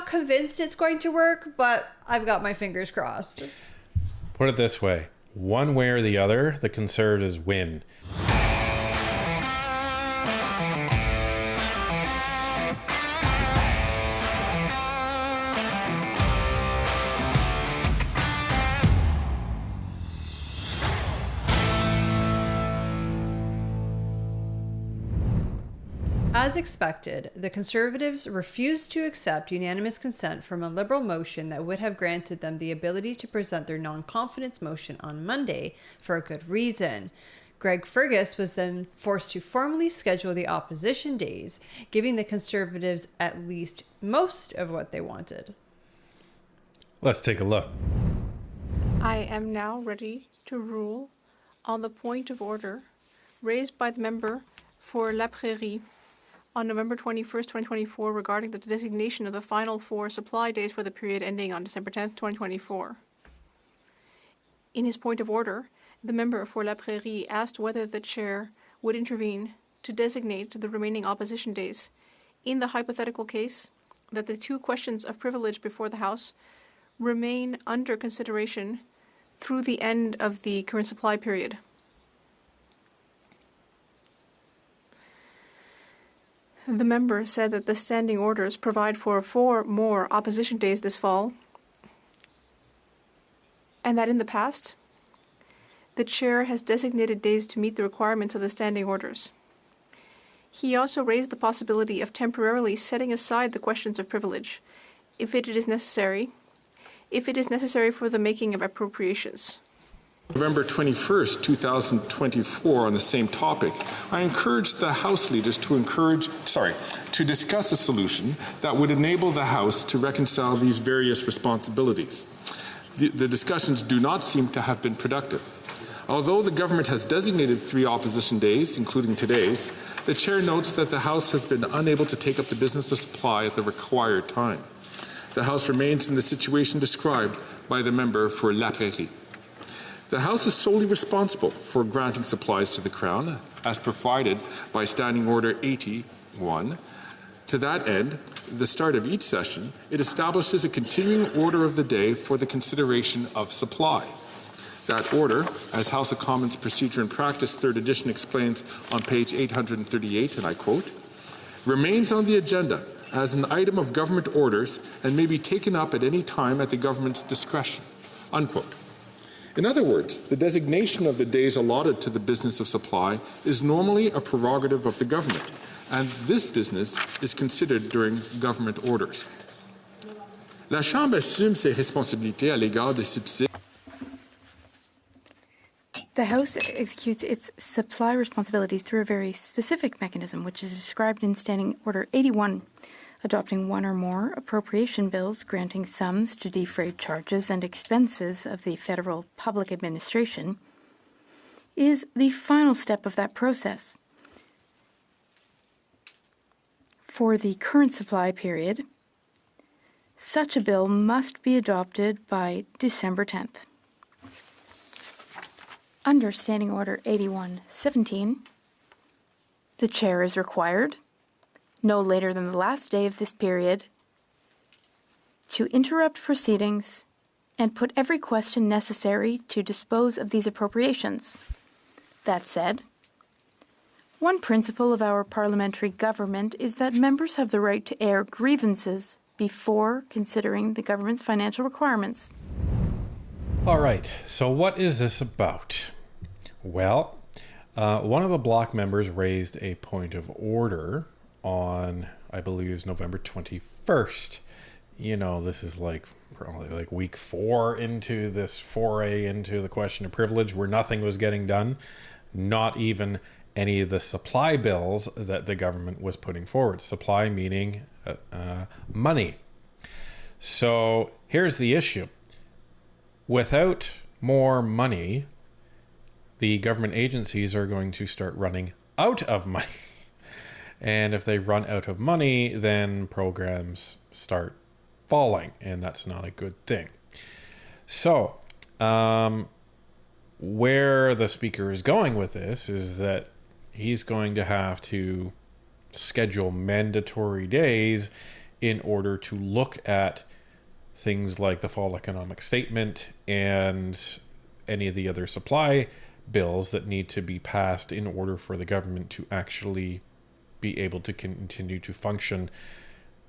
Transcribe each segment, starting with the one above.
not convinced it's going to work, but I've got my fingers crossed. Put it this way. One way or the other, the Conservatives win. As expected, the Conservatives refused to accept unanimous consent from a Liberal motion that would have granted them the ability to present their non-confidence motion on Monday for a good reason. Greg Fergus was then forced to formally schedule the opposition days, giving the Conservatives at least most of what they wanted. Let's take a look. I am now ready to rule on the point of order raised by the member for La Prairie on November 21st, 2024, regarding the designation of the final 4 supply days for the period ending on December 10th, 2024. In his point of order, the member for La Prairie asked whether the chair would intervene to designate the remaining opposition days in the hypothetical case that the 2 questions of privilege before the House remain under consideration through the end of the current supply period. The member said that the standing orders provide for 4 more opposition days this fall, and that in the past, the chair has designated days to meet the requirements of the standing orders. He also raised the possibility of temporarily setting aside the questions of privilege if it is necessary for the making of appropriations. November 21st, 2024, on the same topic, I encouraged the House leaders to discuss a solution that would enable the House to reconcile these various responsibilities. The discussions do not seem to have been productive. Although the government has designated 3 opposition days, including today's, the chair notes that the House has been unable to take up the business of supply at the required time. The House remains in the situation described by the member for La Prairie. The House is solely responsible for granting supplies to the Crown, as provided by Standing Order 81. To that end, at the start of each session, it establishes a continuing order of the day for the consideration of supply. That order, as House of Commons Procedure and Practice 3rd edition explains on page 838, and I quote, remains on the agenda as an item of government orders and may be taken up at any time at the government's discretion, unquote. In other words, the designation of the days allotted to the business of supply is normally a prerogative of the government, and this business is considered during government orders. La Chambre assume ses responsabilités à l'égard des subsides. The House executes its supply responsibilities through a very specific mechanism, which is described in Standing Order 81, adopting 1 or more appropriation bills granting sums to defray charges and expenses of the federal public administration, is the final step of that process. For the current supply period, such a bill must be adopted by December 10th. Under Standing Order 81-17, the chair is required, no later than the last day of this period, to interrupt proceedings and put every question necessary to dispose of these appropriations. That said, one principle of our parliamentary government is that members have the right to air grievances before considering the government's financial requirements. All right, so what is this about? Well, one of the bloc members raised a point of order on, I believe it was November 21st. You know, this is probably like week 4 into this foray into the question of privilege where nothing was getting done, not even any of the supply bills that the government was putting forward. Supply meaning money. So here's the issue. Without more money, the government agencies are going to start running out of money. And if they run out of money, then programs start falling, and that's not a good thing. So, where the speaker is going with this is that he's going to have to schedule mandatory days in order to look at things like the fall economic statement and any of the other supply bills that need to be passed in order for the government to actually be able to continue to function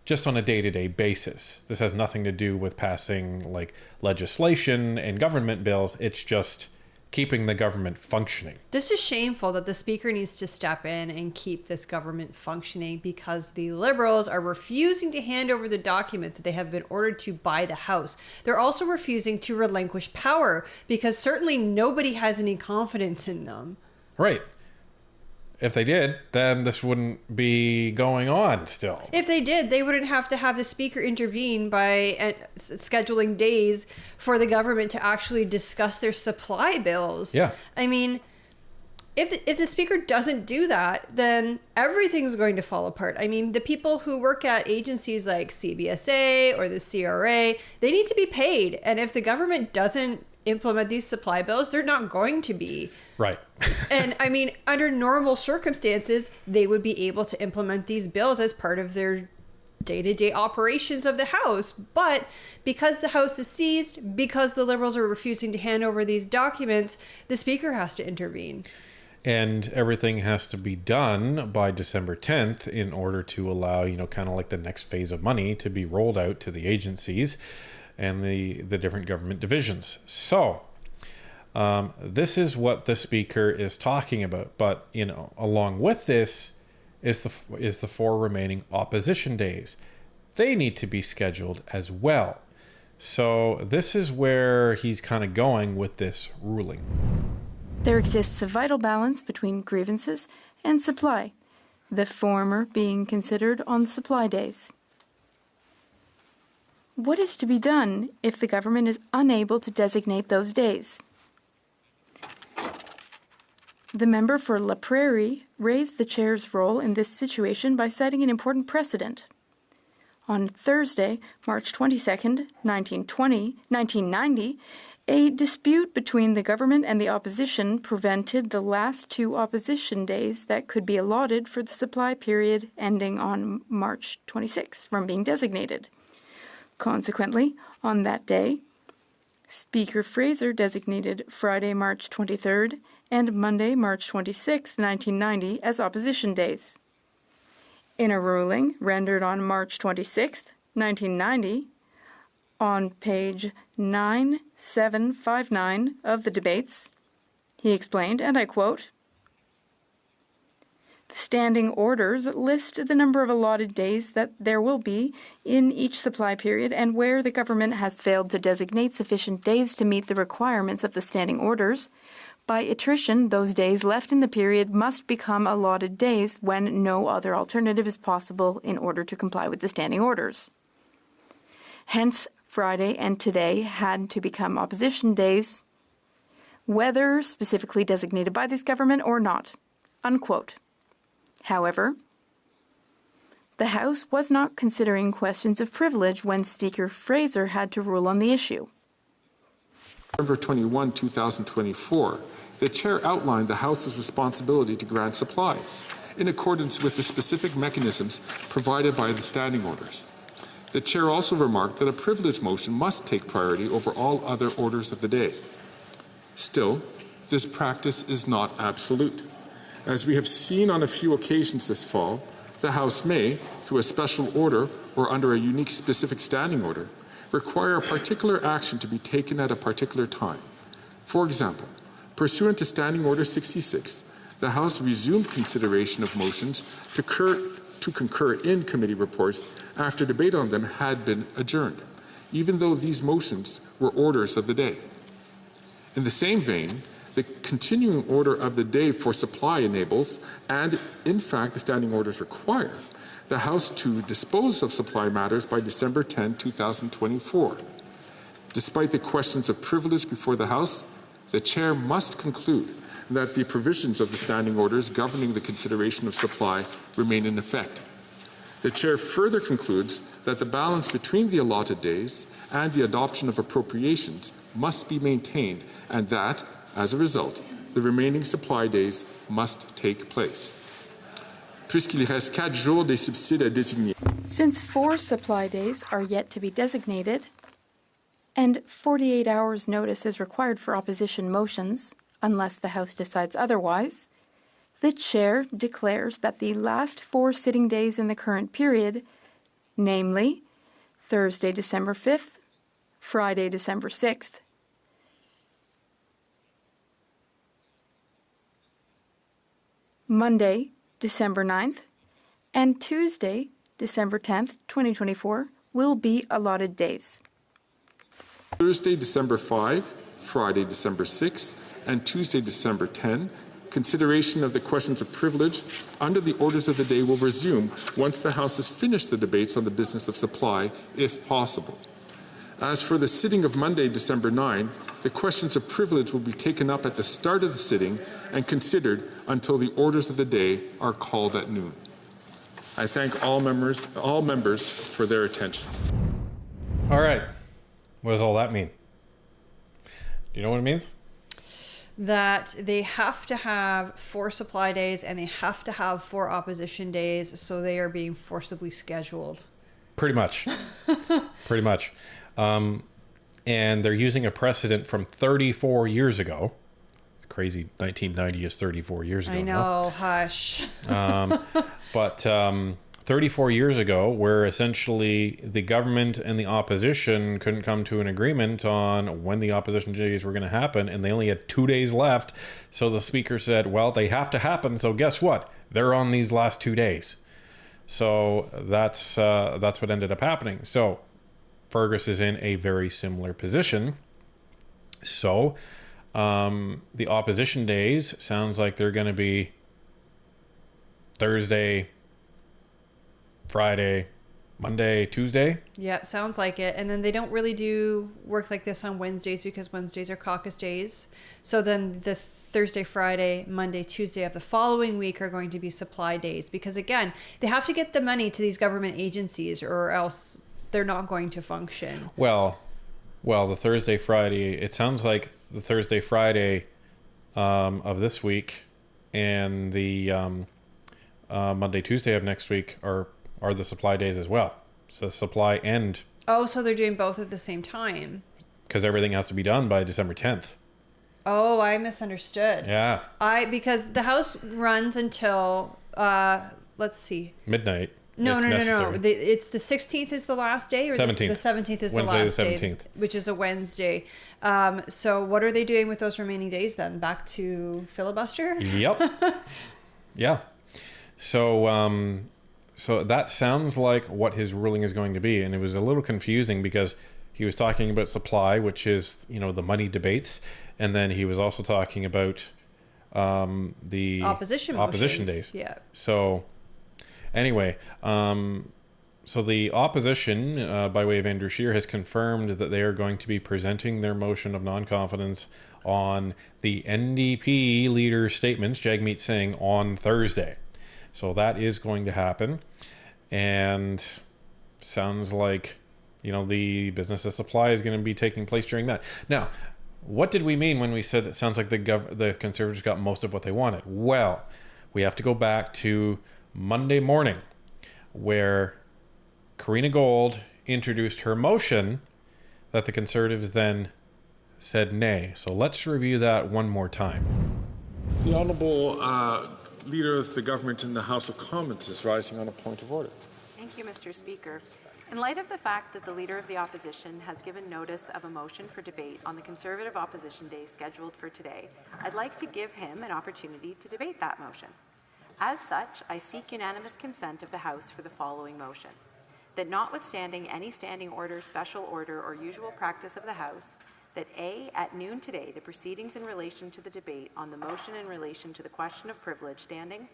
just on a day-to-day basis. This has nothing to do with passing like legislation and government bills. It's just keeping the government functioning. This is shameful that the Speaker needs to step in and keep this government functioning because the Liberals are refusing to hand over the documents that they have been ordered to by the House. They're also refusing to relinquish power because certainly nobody has any confidence in them. Right. If they did, then this wouldn't be going on still. If they did, they wouldn't have to have the Speaker intervene by scheduling days for the government to actually discuss their supply bills. Yeah. I mean, if the Speaker doesn't do that, then everything's going to fall apart. I mean, the people who work at agencies like CBSA or the CRA, they need to be paid. And if the government doesn't implement these supply bills, they're not going to be. Right. And I mean, under normal circumstances, they would be able to implement these bills as part of their day-to-day operations of the House. But because the House is seized, because the Liberals are refusing to hand over these documents, the Speaker has to intervene. And everything has to be done by December 10th in order to allow, kind of like the next phase of money to be rolled out to the agencies and the different government divisions. So this is what the Speaker is talking about. But, along with this is the 4 remaining opposition days. They need to be scheduled as well. So this is where he's kind of going with this ruling. There exists a vital balance between grievances and supply, the former being considered on supply days. What is to be done if the government is unable to designate those days? The member for La Prairie raised the chair's role in this situation by citing an important precedent. On Thursday, March 22nd, 1990, a dispute between the government and the opposition prevented the last 2 opposition days that could be allotted for the supply period ending on March 26th from being designated. Consequently, on that day, Speaker Fraser designated Friday, March 23rd and Monday, March 26, 1990 as opposition days. In a ruling rendered on March 26, 1990, on page 9759 of the debates, he explained, and I quote, "The standing orders list the number of allotted days that there will be in each supply period, and where the government has failed to designate sufficient days to meet the requirements of the standing orders, by attrition, those days left in the period must become allotted days when no other alternative is possible in order to comply with the standing orders. Hence, Friday and today had to become opposition days, whether specifically designated by this government or not." Unquote. However, the House was not considering questions of privilege when Speaker Fraser had to rule on the issue. November 21, 2024, the Chair outlined the House's responsibility to grant supplies in accordance with the specific mechanisms provided by the standing orders. The Chair also remarked that a privilege motion must take priority over all other orders of the day. Still, this practice is not absolute. As we have seen on a few occasions this fall, the House may, through a special order or under a unique specific standing order, require a particular action to be taken at a particular time. For example, pursuant to Standing Order 66, the House resumed consideration of motions to concur in committee reports after debate on them had been adjourned, even though these motions were orders of the day. In the same vein, the continuing order of the day for supply enables, and in fact the standing orders require, the House to dispose of supply matters by December 10, 2024. Despite the questions of privilege before the House, the Chair must conclude that the provisions of the standing orders governing the consideration of supply remain in effect. The Chair further concludes that the balance between the allotted days and the adoption of appropriations must be maintained, and that, as a result, the remaining supply days must take place. Puisqu'il reste 4 jours des subsides à désigner. Since 4 supply days are yet to be designated, and 48 hours notice is required for opposition motions, unless the House decides otherwise, the Chair declares that the last 4 sitting days in the current period, namely Thursday, December 5th, Friday, December 6th, Monday, December 9th, and Tuesday, December 10th, 2024, will be allotted days. Thursday, December 5, Friday, December 6, and Tuesday, December 10, consideration of the questions of privilege under the orders of the day will resume once the House has finished the debates on the business of supply, if possible. As for the sitting of Monday, December 9, the questions of privilege will be taken up at the start of the sitting and considered until the orders of the day are called at noon. I thank all members for their attention. All right. What does all that mean? Do you know what it means? That they have to have 4 supply days and they have to have 4 opposition days, so they are being forcibly scheduled. Pretty much. Pretty much. And they're using a precedent from 34 years ago. It's crazy. 1990 is 34 years ago. I know, hush. But 34 years ago, where essentially the government and the opposition couldn't come to an agreement on when the opposition days were going to happen, and they only had 2 days left. So the speaker said, well, they have to happen. So guess what? They're on these last 2 days. So that's what ended up happening. So Fergus is in a very similar position. So the opposition days sounds like they're going to be Thursday, Friday, Monday, Tuesday. Yeah, sounds like it. And then they don't really do work like this on Wednesdays because Wednesdays are caucus days. So then the Thursday, Friday, Monday, Tuesday of the following week are going to be supply days because, again, they have to get the money to these government agencies or else they're not going to function. Well, the Thursday, Friday, it sounds like the Thursday, Friday of this week and the Monday, Tuesday of next week are the supply days as well. So supply end. Oh, so they're doing both at the same time. Because everything has to be done by December 10th. Oh, I misunderstood. Yeah. Because the House runs until, let's see. Midnight. No. It's the 16th is the last day? Or 17th. The 17th is Wednesday, the last the 17th. day, which is a Wednesday. So what are they doing with those remaining days then? Back to filibuster? Yep. Yeah. So that sounds like what his ruling is going to be. And it was a little confusing because he was talking about supply, which is, the money debates. And then he was also talking about the opposition days. Yeah. So anyway, so the opposition, by way of Andrew Scheer, has confirmed that they are going to be presenting their motion of non-confidence on the NDP leader's statements, Jagmeet Singh, on Thursday. So that is going to happen. And sounds like, the business of supply is going to be taking place during that. Now, what did we mean when we said it sounds like the Conservatives got most of what they wanted? Well, we have to go back to Monday morning, where Karina Gold introduced her motion that the Conservatives then said nay. So let's review that one more time. The Honourable Leader of the Government in the House of Commons is rising on a point of order. Thank you, Mr. Speaker. In light of the fact that the Leader of the Opposition has given notice of a motion for debate on the Conservative Opposition Day scheduled for today, I'd like to give him an opportunity to debate that motion. As such, I seek unanimous consent of the House for the following motion: that notwithstanding any standing order, special order, or usual practice of the House, that A, at noon today, the proceedings in relation to the debate on the motion in relation to the question of privilege standing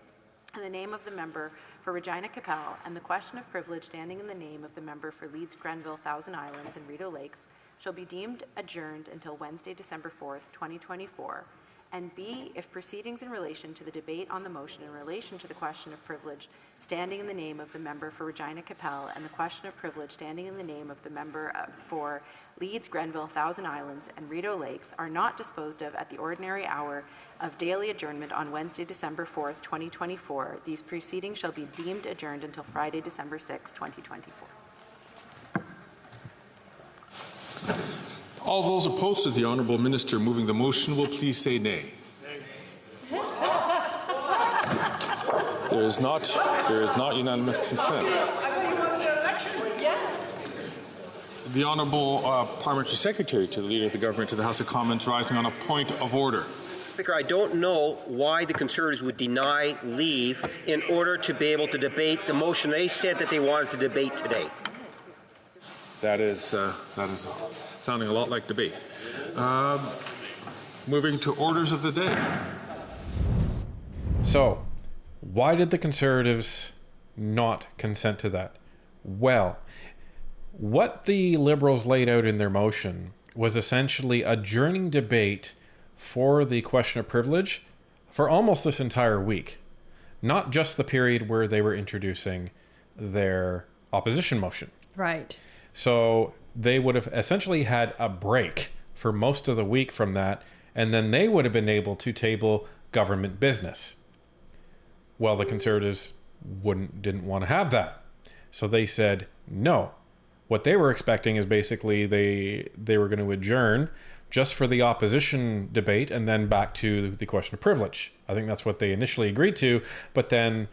in the name of the member for Regina Capel and the question of privilege standing in the name of the member for Leeds, Grenville, Thousand Islands, and Rideau Lakes shall be deemed adjourned until Wednesday, December 4th, 2024, And B, if proceedings in relation to the debate on the motion in relation to the question of privilege standing in the name of the member for Regina Capel and the question of privilege standing in the name of the member for Leeds, Grenville, Thousand Islands, and Rideau Lakes are not disposed of at the ordinary hour of daily adjournment on Wednesday, December 4th, 2024, these proceedings shall be deemed adjourned until Friday, December 6th, 2024. All those opposed to the Honourable Minister moving the motion will please say nay. There is not unanimous consent. The Honourable Parliamentary Secretary to the Leader of the Government to the House of Commons rising on a point of order. Speaker, I don't know why the Conservatives would deny leave in order to be able to debate the motion they said that they wanted to debate today. That is sounding a lot like debate. Moving to orders of the day. So, why did the Conservatives not consent to that? Well, what the Liberals laid out in their motion was essentially adjourning debate for the question of privilege for almost this entire week. Not just the period where they were introducing their opposition motion. Right. So they would have essentially had a break for most of the week from that, and then they would have been able to table government business. Well, the Conservatives didn't want to have that. So they said no. What they were expecting is basically they were going to adjourn just for the opposition debate and then back to the question of privilege. I think that's what they initially agreed to, but then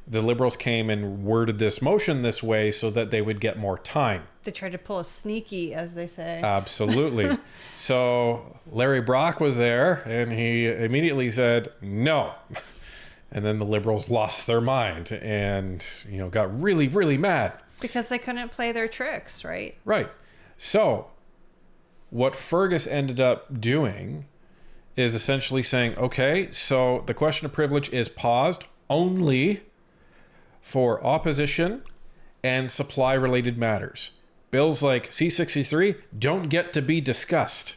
the Liberals came and worded this motion this way so that they would get more time. They tried to pull a sneaky, as they say. Absolutely. So Larry Brock was there and he immediately said no. And then the Liberals lost their mind and, got really, really mad. Because they couldn't play their tricks, right? Right. So what FERGUS ended up doing is essentially saying, okay, so the question of privilege is paused only for opposition and supply-related matters. Bills like C-63 don't get to be discussed.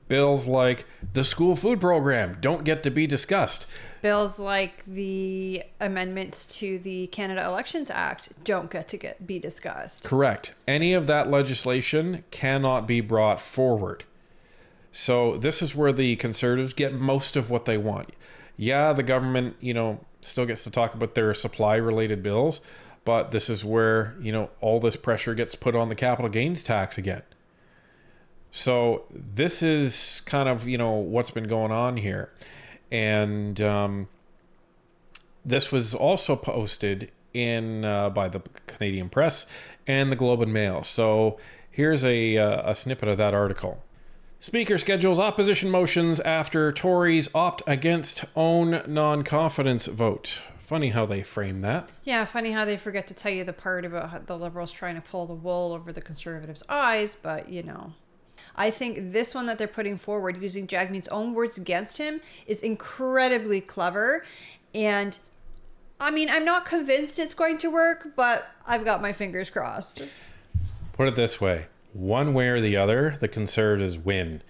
Bills like the school food program don't get to be discussed. Bills like the amendments to the Canada Elections Act don't get to be discussed. Correct. Any of that legislation cannot be brought forward. So this is where the Conservatives get most of what they want. Yeah, the government, still gets to talk about their supply-related bills, but this is where, all this pressure gets put on the capital gains tax again. So this is kind of, what's been going on here. And this was also posted in by the Canadian Press and the Globe and Mail. So here's a snippet of that article. Speaker schedules opposition motions after Tories opt against own non-confidence vote. Funny how they frame that. Yeah, funny how they forget to tell you the part about how the Liberals trying to pull the wool over the Conservatives' eyes, but I think this one that they're putting forward, using Jagmeet's own words against him, is incredibly clever. And, I'm not convinced it's going to work, but I've got my fingers crossed. Put it this way. One way or the other, the Conservatives win.